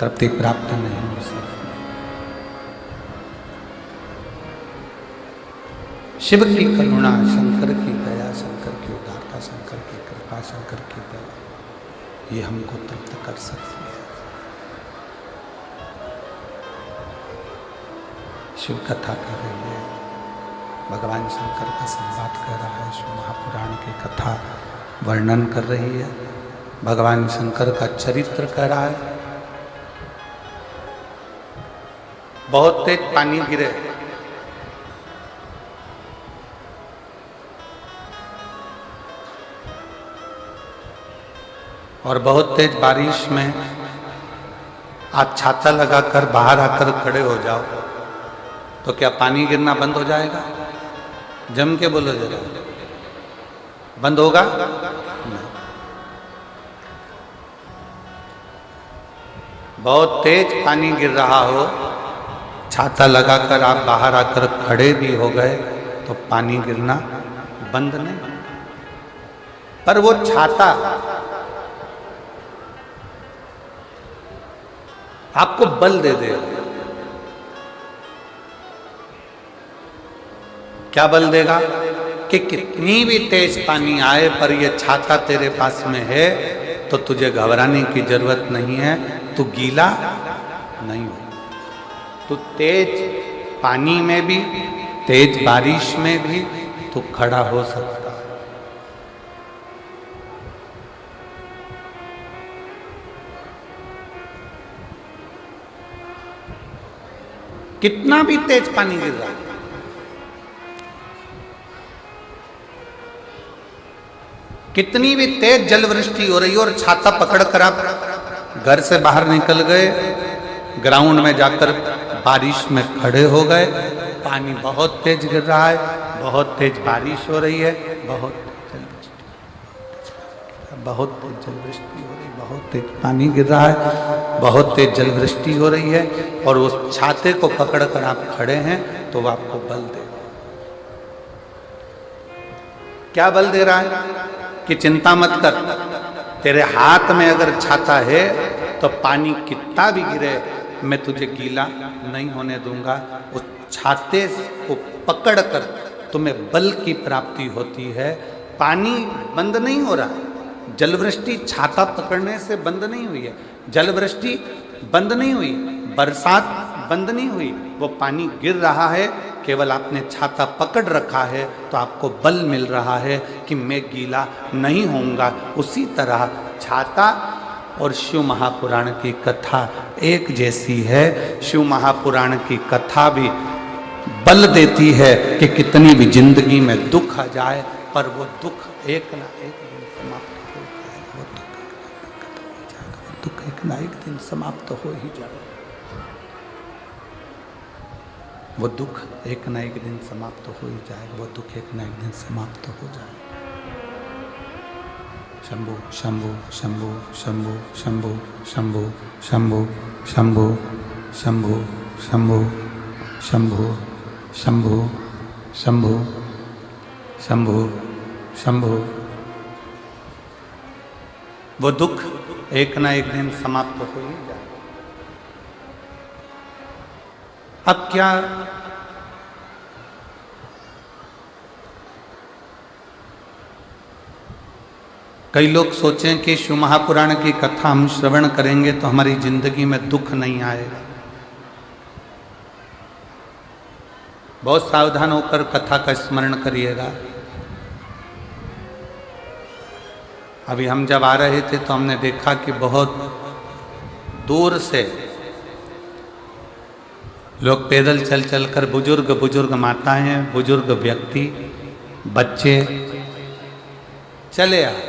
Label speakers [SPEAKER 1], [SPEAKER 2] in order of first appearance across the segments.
[SPEAKER 1] तृप्ति प्राप्त नहीं हो सकती। शिव की करुणा, शंकर की दया, शंकर की उदारता, शंकर की कृपा, शंकर की दया, ये हमको तृप्त कर सकती है। शिव कथा कर रही है, भगवान शंकर का संवाद कर रहा है, शिव महापुराण की कथा वर्णन कर रही है, भगवान शंकर का चरित्र कर रहा है। बहुत तेज पानी गिरे, और बहुत तेज बारिश में आप छाता लगाकर बाहर आकर खड़े हो जाओ तो क्या पानी गिरना बंद हो जाएगा? जम के बोलो जरा, बंद होगा? नहीं। बहुत तेज पानी गिर रहा हो, छाता लगाकर आप बाहर आकर खड़े भी हो गए तो पानी गिरना बंद नहीं। पर वो छाता आपको बल दे देगा। क्या बल देगा? कि कितनी भी तेज पानी आए पर ये छाता तेरे पास में है तो तुझे घबराने की जरूरत नहीं है, तू गीला नहीं हो। तू तेज पानी में भी, तेज बारिश में भी तू खड़ा हो सकता है। कितना भी तेज पानी गिर रहा है, कितनी भी तेज जलवृष्टि हो रही हो और छाता पकड़कर आप घर से बाहर निकल गए, ग्राउंड में जाकर बारिश में खड़े हो गए, पानी बहुत तेज गिर रहा है, बहुत तेज बारिश हो रही है, बहुत तेज जलवृष्टि हो रही है, बहुत तेज पानी गिर रहा है, बहुत तेज जलवृष्टि हो रही है, और उस छाते को पकड़कर आप खड़े हैं तो वो आपको बल देगा। क्या बल दे रहा है? कि चिंता मत कर, तेरे हाथ में अगर छाता है तो पानी कितना भी गिरे मैं तुझे गीला नहीं होने दूंगा। उस छाते को पकड़कर तुम्हें बल की प्राप्ति होती है। पानी बंद नहीं हो रहा, जलवृष्टि छाता पकड़ने से बंद नहीं हुई है, जलवृष्टि बंद नहीं हुई, बरसात बंद नहीं हुई, वो पानी गिर रहा है, केवल आपने छाता पकड़ रखा है तो आपको बल मिल रहा है कि मैं गीला नहीं होऊंगा। उसी तरह छाता और शिव महापुराण की कथा एक जैसी है। शिव महापुराण की कथा भी बल देती है कि कितनी भी जिंदगी में दुख आ जाए पर वो दुख एक ना एक दिन समाप्त हो जाएगा, वो दुख एक ना एक दिन समाप्त हो ही जाएगा, वो दुख एक ना एक दिन समाप्त हो ही जाएगा, वो दुख एक ना एक दिन समाप्त हो जाएगा। शंभु शंभु शंभु शंभु शंभु शंभु शंभु शंभु शंभु शंभु शंभु शंभु शंभु शंभु शंभु। वो दुख एक ना एक दिन समाप्त हो ही जाएगा। अब क्या कई लोग सोचें कि शिव महापुराण की कथा हम श्रवण करेंगे तो हमारी जिंदगी में दुख नहीं आएगा। बहुत सावधान होकर कथा का स्मरण करिएगा। अभी हम जब आ रहे थे तो हमने देखा कि बहुत दूर से लोग पैदल चल चल कर, बुजुर्ग माताएं, बुजुर्ग व्यक्ति, बच्चे चले आए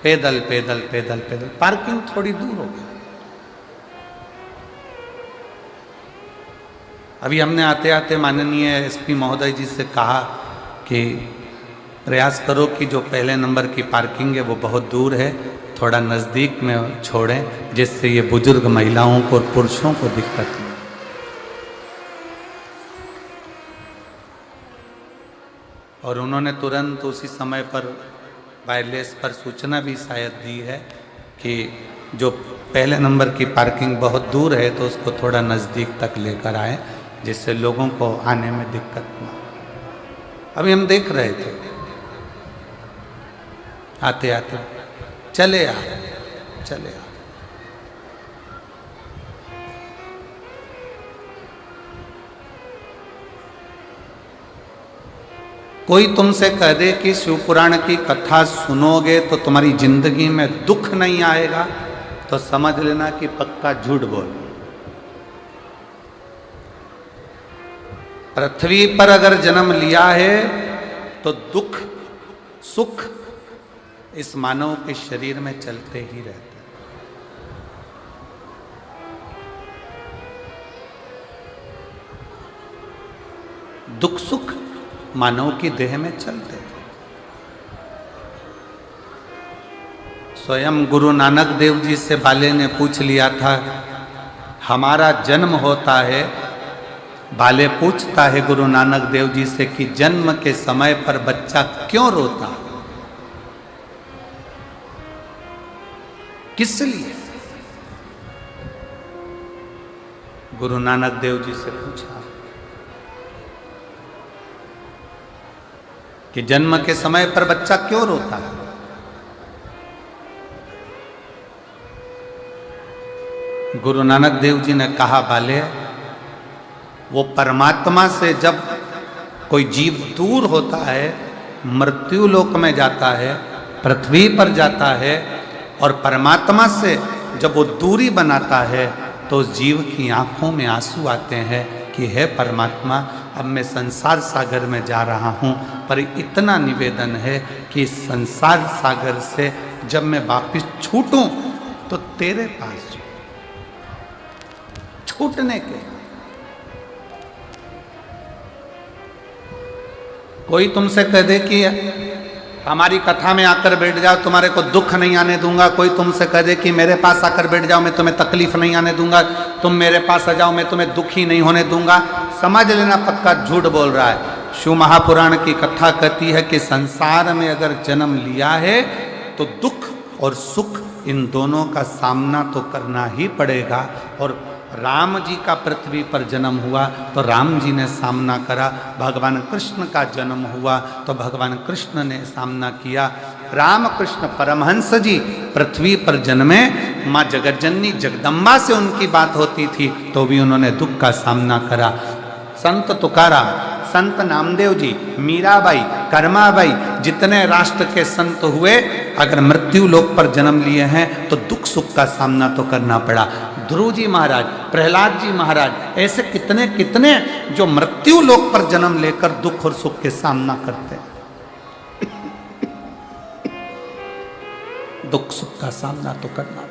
[SPEAKER 1] पैदल पैदल पैदल पैदल। पार्किंग थोड़ी दूर हो गई। अभी हमने आते आते माननीय एसपी महोदय जी से कहा कि प्रयास करो कि जो पहले नंबर की पार्किंग है वो बहुत दूर है, थोड़ा नज़दीक में छोड़ें जिससे ये बुजुर्ग महिलाओं को और पुरुषों को दिक्कत नहीं। और उन्होंने तुरंत उसी समय पर वायरलेस पर सूचना भी शायद दी है कि जो पहले नंबर की पार्किंग बहुत दूर है तो उसको थोड़ा नज़दीक तक लेकर आए, जिससे लोगों को आने में दिक्कत ना। अभी हम देख रहे थे आते आते चले आ चले आ। कोई तुमसे कह दे कि शिव पुराण की कथा सुनोगे तो तुम्हारी जिंदगी में दुख नहीं आएगा, तो समझ लेना कि पक्का झूठ बोल। पृथ्वी पर अगर जन्म लिया है तो दुख सुख इस मानव के शरीर में चलते ही रहते हैं। दुख सुख मानव की देह में चलते हैं। स्वयं गुरु नानक देव जी से बाले ने पूछ लिया था, हमारा जन्म होता है, बाले पूछता है गुरु नानक देव जी से कि जन्म के समय पर बच्चा क्यों रोता, किस लिए? गुरु नानक देव जी से पूछा कि जन्म के समय पर बच्चा क्यों रोता है? गुरु नानक देव जी ने कहा, बाले, वो परमात्मा से जब कोई जीव दूर होता है, मृत्यु लोक में जाता है, पृथ्वी पर जाता है, और परमात्मा से जब वो दूरी बनाता है तो उस जीव की आंखों में आंसू आते हैं कि हे परमात्मा, अब मैं संसार सागर में जा रहा हूँ, पर इतना निवेदन है कि संसार सागर से जब मैं वापिस छूटूं तो तेरे पास छूटने के। कोई तुमसे कह दे कि हमारी कथा में आकर बैठ जाओ, तुम्हारे को दुख नहीं आने दूंगा। कोई तुमसे कह दे कि मेरे पास आकर बैठ जाओ, मैं तुम्हें तकलीफ नहीं आने दूंगा। तुम मेरे पास आ जाओ, मैं तुम्हें दुखी नहीं होने दूंगा। समझ लेना पक्का झूठ बोल रहा है। शिव महापुराण की कथा कहती है कि संसार में अगर जन्म लिया है तो दुख और सुख इन दोनों का सामना तो करना ही पड़ेगा। और राम जी का पृथ्वी पर जन्म हुआ तो राम जी ने सामना करा, भगवान कृष्ण का जन्म हुआ तो भगवान कृष्ण ने सामना किया। राम कृष्ण परमहंस जी पृथ्वी पर जन्मे, माँ जगज्जननी जगदम्बा से उनकी बात होती थी तो भी उन्होंने दुख का सामना करा। संत तुकाराम, संत नामदेव जी, मीराबाई, कर्माबाई, जितने राष्ट्र के संत हुए, अगर मृत्यु लोक पर जन्म लिए हैं तो दुख सुख का सामना तो करना पड़ा। ध्रुव जी महाराज, प्रहलाद जी महाराज, ऐसे कितने कितने जो मृत्यु लोक पर जन्म लेकर दुख और सुख के सामना करते हैं। दुख सुख का सामना तो करना पड़ता।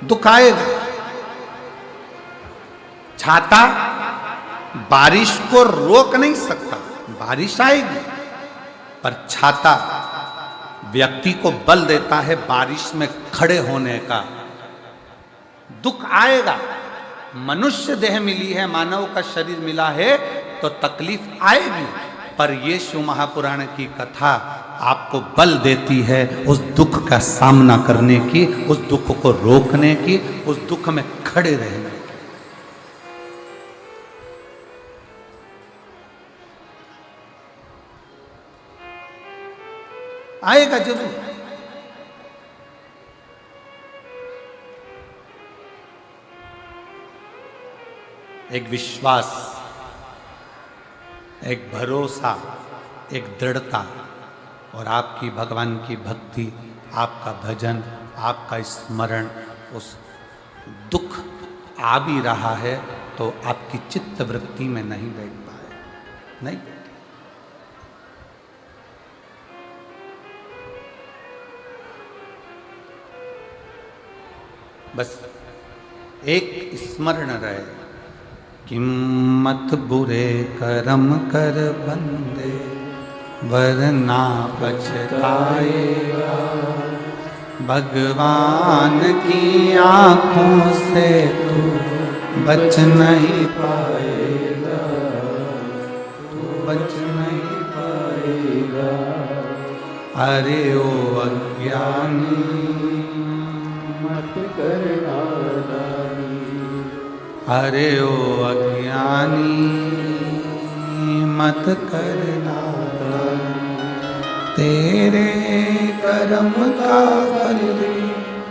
[SPEAKER 1] दुख आएगा। छाता बारिश को रोक नहीं सकता, बारिश आएगी, पर छाता व्यक्ति को बल देता है बारिश में खड़े होने का। दुख आएगा। मनुष्य देह मिली है, मानव का शरीर मिला है तो तकलीफ आएगी, पर ये शिव महापुराण की कथा आपको बल देती है उस दुख का सामना करने की, उस दुख को रोकने की, उस दुख में खड़े रहने की। आएगा जरूर। एक विश्वास, एक भरोसा, एक दृढ़ता, और आपकी भगवान की भक्ति, आपका भजन, आपका स्मरण, उस दुख आ भी रहा है तो आपकी चित्त वृत्ति में नहीं बैठ पाए, नहीं बैठे। बस एक स्मरण रहे, किम्मत बुरे कर्म कर बंदे, वरना पछताएगा। भगवान की आंखों से तू बच नहीं पाएगा, तू बच नहीं
[SPEAKER 2] पाएगा।
[SPEAKER 1] अरे ओ अज्ञानी
[SPEAKER 2] मत कर नादानी।
[SPEAKER 1] अरे ओ अज्ञानी मत कर नादानी। तेरे कर्म का फल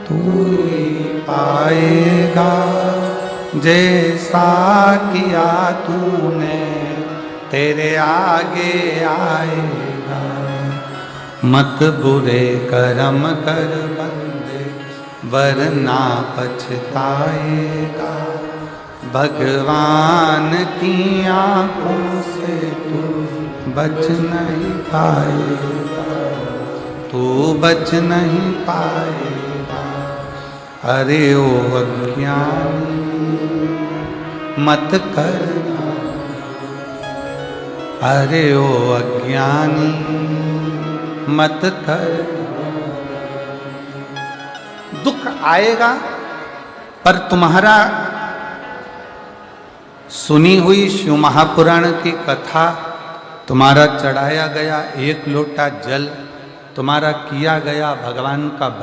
[SPEAKER 1] तू ही पाएगा, जैसा किया तूने तेरे आगे आएगा। मत बुरे कर्म कर बंदे वरना पछताएगा। भगवान की आंखों से तू बच नहीं पाएगा, तू बच नहीं पाएगा। अरे ओ अज्ञानी मत करना, अरे ओ अज्ञानी मत कर। दुख आएगा पर तुम्हारा सुनी हुई शिव महापुराण की कथा, तुम्हारा चढ़ाया गया एक लोटा जल, तुम्हारा किया गया भगवान का